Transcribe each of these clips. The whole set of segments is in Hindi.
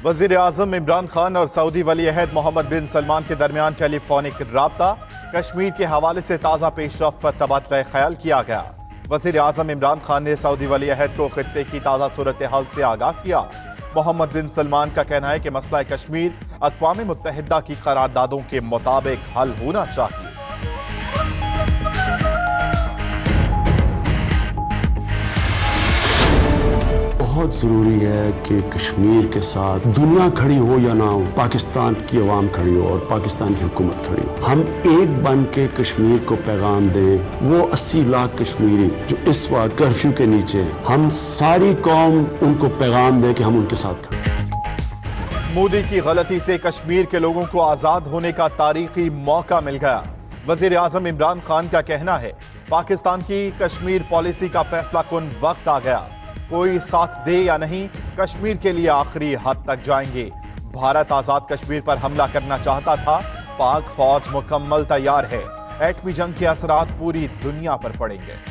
वजीर आजम इमरान खान और सऊदी वली अहद मोहम्मद बिन सलमान के दरमियान टेलीफोनिक राब्ता, कश्मीर के हवाले से ताज़ा पेशरफ्त पर तबादला ख्याल किया गया। वजीर आजम इमरान खान ने सऊदी वली अहद को खित्ते की ताज़ा सूरत हाल से आगाह किया। मोहम्मद बिन सलमान का कहना है कि मसला कश्मीर अक़वाम मुत्तहिदा की करारदादों के मुताबिक हल होना चाहिए। बहुत ज़रूरी है कि कश्मीर के साथ दुनिया खड़ी हो या ना हो, पाकिस्तान की अवाम खड़ी हो और पाकिस्तान की हुकूमत खड़ी हो। हम एक बन के कश्मीर को पैगाम दें। वो 80 लाख कश्मीरी जो इस वक्त कर्फ्यू के नीचे हैं, हम सारी कौम उनको पैगाम दें कि हम उनके साथ खड़े हैं। मोदी की गलती से कश्मीर के लोगों को आज़ाद होने का तारीखी मौका मिल गया। वजीर आजम इमरान खान का कहना है, पाकिस्तान की कश्मीर पॉलिसी का फैसला कुन वक्त आ गया। कोई साथ दे या नहीं, कश्मीर के लिए आखिरी हद तक जाएंगे। भारत आजाद कश्मीर पर हमला करना चाहता था, पाक फौज मुकम्मल तैयार है। एटमी जंग के असरात पूरी दुनिया पर पड़ेंगे।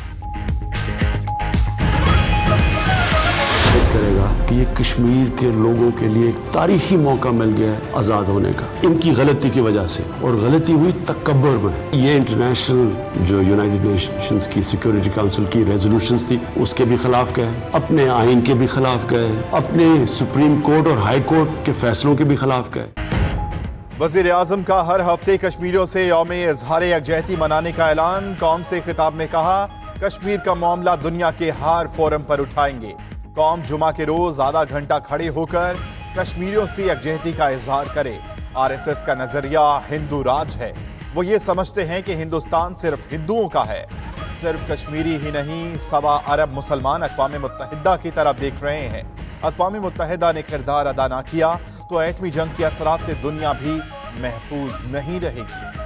करेगा कि ये कश्मीर के लोगों के लिए एक तारीखी मौका मिल गया है आज़ाद होने का, इनकी गलती की वजह से। और गलती हुई तकब्बुर में। ये इंटरनेशनल जो यूनाइटेड नेशंस की सिक्योरिटी काउंसिल की रेजोल्यूशंस थी, उसके भी खिलाफ गए, अपने आइन के भी खिलाफ गए, अपने सुप्रीम कोर्ट और हाई कोर्ट के फैसलों के भी खिलाफ गए। वजीर आजम का हर हफ्ते कश्मीरियों से यौम इजहार यकजहती मनाने का ऐलान। कौम से खिताब में कहा, कश्मीर का मामला दुनिया के हर फोरम पर उठाएंगे। कौम जुमा के रोज आधा घंटा खड़े होकर कश्मीरियों से यकजहती का इजहार करे। आरएसएस का नजरिया हिंदू राज है। वो ये समझते हैं कि हिंदुस्तान सिर्फ हिंदुओं का है। सिर्फ कश्मीरी ही नहीं, 1.25 अरब मुसलमान अक़वाम मुत्तहिदा की तरफ देख रहे हैं। अक़वाम मुत्तहिदा ने किरदार अदा ना किया तो एटमी जंग के असरात से दुनिया भी महफूज नहीं रहेगी।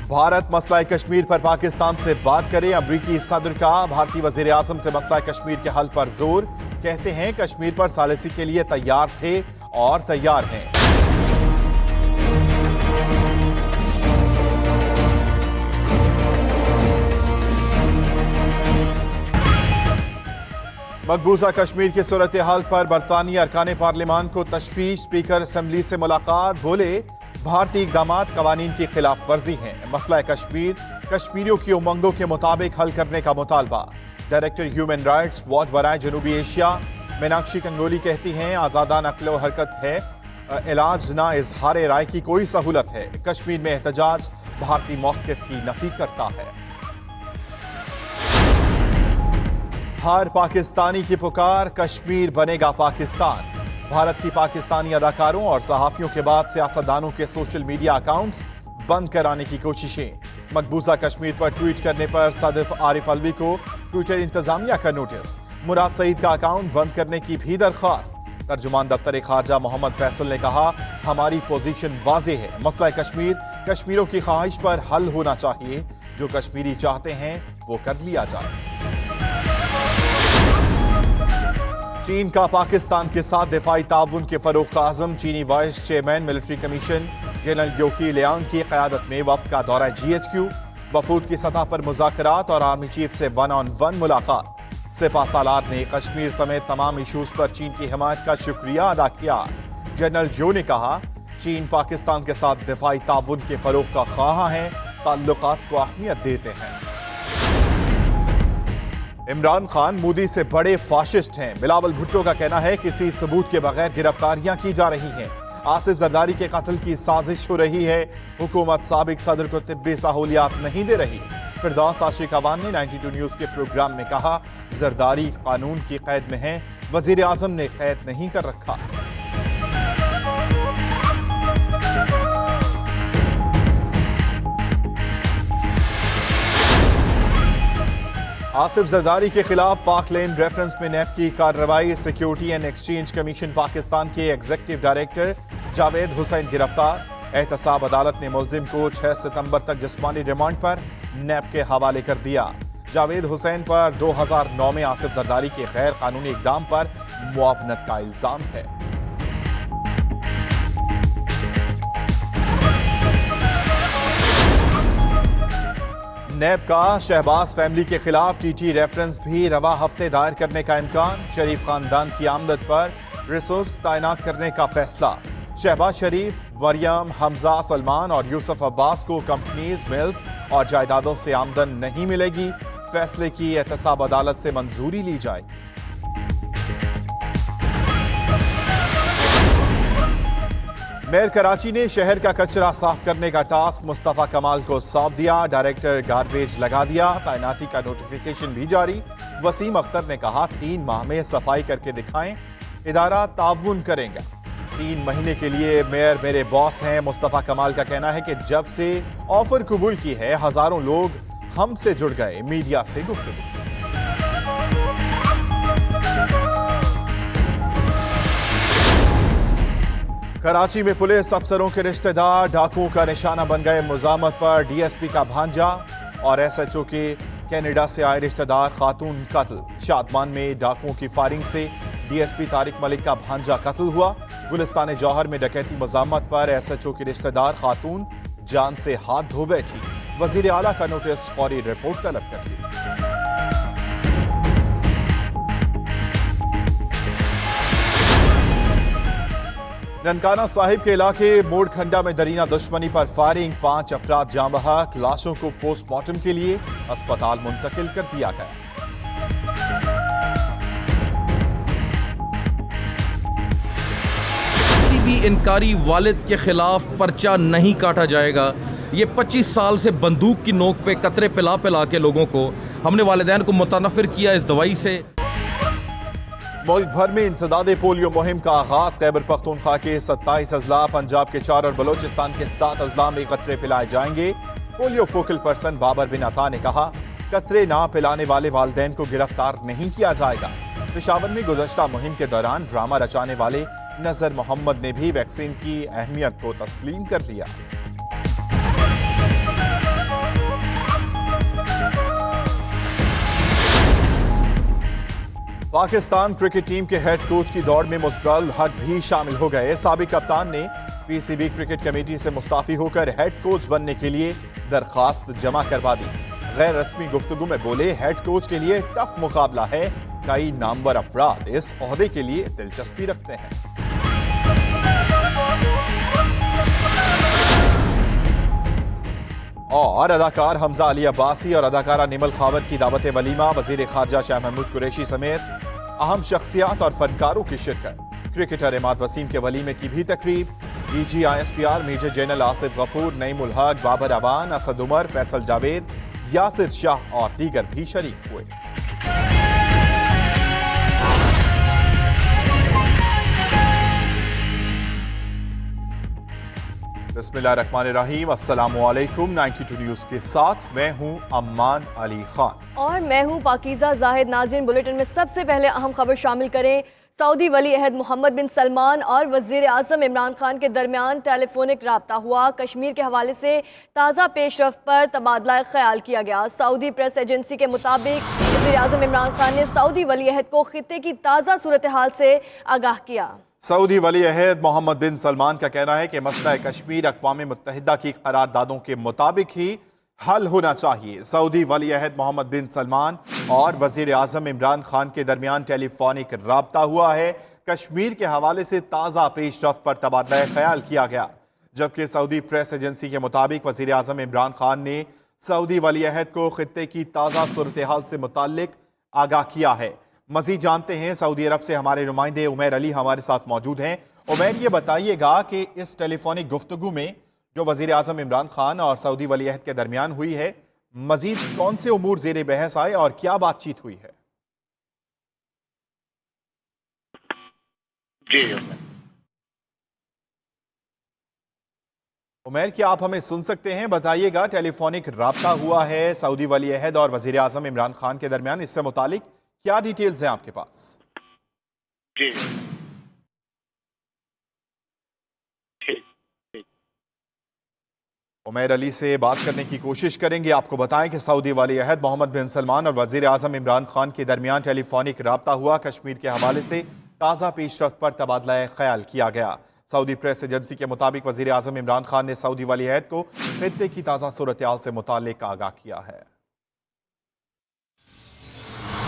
भारत मसला कश्मीर पर पाकिस्तान से बात करे। अमरीकी सदर का भारतीय वजीर आजम से मसला कश्मीर के हल पर जोर। कहते हैं कश्मीर पर सालिसी के लिए तैयार थे और तैयार हैं। मकबूजा कश्मीर की सूरत हाल पर बरतानी अरकान पार्लिमान को तशवीश। स्पीकर असम्बली से मुलाकात, बोले भारतीय इक़दामात कवानीन की खिलाफ वर्जी हैं। मसला कश्मीर कश्मीरियों की उमंगों के मुताबिक हल करने का मुतालबा। डायरेक्टर ह्यूमन राइट्स वॉच बराए जनूबी एशिया मीनाक्षी कंगोली कहती हैं, आज़ादा नक्लो हरकत है, इलाज ना इजहार राय की कोई सहूलत है। कश्मीर में एहतजाज भारतीय मौक़िफ़ की नफी करता है। हर पाकिस्तानी की पुकार, कश्मीर बनेगा पाकिस्तान। भारत की पाकिस्तानी अदाकारों और सहाफियों के बाद सियासतदानों के सोशल मीडिया अकाउंट्स बंद कराने की कोशिशें। मकबूजा कश्मीर पर ट्वीट करने पर सदफ आरिफ अलवी को ट्विटर इंतजामिया का नोटिस। मुराद सईद का अकाउंट बंद करने की भी दरख्वास्त। तर्जुमान दफ्तर खारजा मोहम्मद फैसल ने कहा, हमारी पोजीशन वाज़ेह है। मसला कश्मीर कश्मीरियों की ख्वाहिश पर हल होना चाहिए। जो कश्मीरी चाहते हैं वो कर लिया जाए। चीन का पाकिस्तान के साथ दिफाई ताउन के फरोग़ का आज़म। चीनी vice chairman military commission general योकी लियांग की क़यादत में वफ़द का दौरा GHQ। वफूद की सतह पर मुज़ाकरात और आर्मी चीफ से 1-on-1 मुलाकात। सिपा सालार ने कश्मीर समेत तमाम इशूज़ पर चीन की हिमायत का शुक्रिया अदा किया। जनरल यो ने कहा, चीन पाकिस्तान के साथ दिफाई ताउन के फरोग़ का ख्वाह है, ताल्लुकात को अहमियत देते हैं। इमरान खान मोदी से बड़े फाशिस्ट हैं। बिलावल भुट्टो का कहना है, किसी सबूत के बगैर गिरफ्तारियां की जा रही हैं। आसिफ जरदारी के कत्ल की साजिश हो रही है। हुकूमत साबिक सदर को तिब्बी सहूलियात नहीं दे रही। फिरदौस आशिक अवान ने 92 न्यूज़ के प्रोग्राम में कहा, जरदारी कानून की कैद में है, वजीर आजम ने कैद नहीं कर रखा। आसिफ जरदारी के खिलाफ फाकलैंड रेफरेंस में नेफ्ट की कार्रवाई। Security and exchange commission Pakistan के एग्जीक्यूटिव डायरेक्टर जावेद हुसैन गिरफ्तार। एहतसाब अदालत ने मुलजिम को 6 सितंबर तक जिस्मानी रिमांड पर नेप के हवाले कर दिया। जावेद हुसैन पर 2009 में आसिफ जरदारी के गैर कानूनी इकदाम पर मुआवनत का इल्जाम है। नैब का शहबाज फैमिली के खिलाफ टीटी रेफरेंस भी रवा हफ्ते दायर करने का इम्कान। शरीफ खानदान की आमदन पर रिसोर्स तैनात करने का फैसला। शहबाज शरीफ, मरियम, हमजा, सलमान और यूसुफ अब्बास को कंपनीज, मिल्स और जायदादों से आमदन नहीं मिलेगी। फैसले की एहतसाब अदालत से मंजूरी ली जाएगी। मेयर कराची ने शहर का कचरा साफ करने का टास्क मुस्तफा कमाल को सौंप दिया। डायरेक्टर गार्बेज लगा दिया। तैनाती का नोटिफिकेशन भी जारी। वसीम अख्तर ने कहा 3 माह में सफाई करके दिखाएं, इदारा ताउन करेगा। 3 महीने के लिए मेयर मेरे बॉस हैं। मुस्तफा कमाल का कहना है कि जब से ऑफर कबूल की है हजारों लोग हमसे जुड़ गए। मीडिया से गुफ्तगू। कराची में पुलिस अफसरों के रिश्तेदार डाकुओं का निशाना बन गए। मुजामत पर डीएसपी का भांजा और एसएचओ के कनाडा से आए रिश्तेदार खातून कत्ल। शादमान में डाकुओं की फायरिंग से डीएसपी तारिक मलिक का भांजा कत्ल हुआ। गुलिस्तान जौहर में डकैती मुजामत पर एसएचओ की रिश्तेदार खातून जान से हाथ धो बैठी। वजीर आला का नोटिस, फौरी रिपोर्ट तलब कर ली। ननकाना साहिब के इलाके मोड़ खंडा में दरीना दुश्मनी पर फायरिंग। 5 अफराद जाँ बहक। लाशों को पोस्टमार्टम के लिए अस्पताल मुंतकिल कर दिया गया। किसी भी इनकारी वालिद के खिलाफ पर्चा नहीं काटा जाएगा। ये 25 साल से बंदूक की नोक पे कतरे पिला पिला के लोगों को हमने वालिदैन को मुतनफिर किया इस दवाई से। मुल्क भर में इंसदादे पोलियो मुहिम का आगाज। खैबर पख्तूनख्वा के 27 अजला, पंजाब के 4 और बलोचिस्तान के 7 अजला में कतरे पिलाए जाएंगे। पोलियो फोकल पर्सन बाबर बिन अता ने कहा कतरे ना पिलाने वाले वालिदैन को गिरफ्तार नहीं किया जाएगा। पेशावर में गुज़श्ता मुहिम के दौरान ड्रामा रचाने वाले नजर मोहम्मद ने भी वैक्सीन की अहमियत को तस्लीम कर लिया। पाकिस्तान क्रिकेट टीम के हेड कोच की दौड़ में मुस्बल हक भी शामिल हो गए। साबिक कप्तान ने पीसीबी क्रिकेट कमेटी से मुस्ताफी होकर हेड कोच बनने के लिए दरखास्त जमा करवा दी। गैर रस्मी गुफ्तगू में बोले हेड कोच के लिए टफ मुकाबला है। कई नामवर अफराद इस ओहदे के लिए दिलचस्पी रखते हैं। और अदाकार हमजा अली अब्बासी और अदाकारा निमल खावर की दावत वलीमा। वजीर खारजा शाह महमूद कुरैशी समेत अहम शख्सियात और फनकारों की शिरकत। क्रिकेटर इमाद वसीम के वलीमे की भी तकरीब। DG ISPR major general Asif Ghafoor, Naeemul Haq, Babar Awan, Asad Umar, Faisal Javed, Yasir Shah और दीगर भी शरीक हुए। बिस्मिल्लाहिर्रहमानिर्रहीम। अस्सलामुअलैकुम। 92 न्यूज़ के साथ मैं हूं अम्मान अली खान और मैं हूं पाकीज़ा जाहिद। नाज़रीन, बुलेटिन में सबसे पहले अहम खबर शामिल करें। सऊदी वली अहद मोहम्मद बिन सलमान और वज़ीर आज़म इमरान खान के दरमियान टेलीफोनिक रब्ता हुआ। कश्मीर के हवाले से ताज़ा पेशरफ्त पर तबादला ख्याल किया गया। सऊदी प्रेस एजेंसी के मुताबिक वज़ीर आज़म इमरान खान ने सऊदी वली अहद को खित्ते की ताज़ा सूरत हाल से आगाह किया। सऊदी वली अहद मोहम्मद बिन सलमान का कहना है कि मसला कश्मीर अक़वाम मुत्तहिदा की करारदादों के मुताबिक ही हल होना चाहिए। सऊदी वली अहद मोहम्मद बिन सलमान और वज़ीर आज़म इमरान खान के दरमियान टेलीफोनिक रब्ता हुआ है। कश्मीर के हवाले से ताज़ा पेशरफ्त पर तबादला ख्याल किया गया। जबकि सऊदी प्रेस एजेंसी के मुताबिक वज़ीर आज़म इमरान खान ने सऊदी वली अहद को खित्ते की ताज़ा सूरत हाल से मुताल्लिक आगाह किया है। मज़ीद जानते हैं, सऊदी अरब से हमारे नुमाइंदे उमैर अली हमारे साथ मौजूद हैं। उमैर, ये बताइएगा कि इस टेलीफोनिक गुफ्तगू में जो वज़ीर आज़म इमरान खान और सऊदी वली अहद के दरमियान हुई है, मज़ीद कौन से उमूर ज़ेर बहस आए और क्या बातचीत हुई है? जी उमैर, क्या आप हमें सुन सकते हैं? बताइएगा, टेलीफोनिक रब्ता हुआ है सऊदी वली अहद और वज़ीर आज़म इमरान खान के दरमियान, इससे मुतालिक क्या डिटेल्स हैं आपके पास? जी उमैर अली से बात करने की कोशिश करेंगे। आपको बताएं कि सऊदी वली अहद मोहम्मद बिन सलमान और वज़ीर आज़म इमरान खान के दरमियान टेलीफोनिक रब्ता हुआ। कश्मीर के हवाले से ताज़ा पेशरफ्त पर तबादला ख्याल किया गया। सऊदी प्रेस एजेंसी के मुताबिक वजीर आजम इमरान खान ने सऊदी वली अहद को खित्ते की ताज़ा सूरत हाल से मुतालिक आगाह किया है।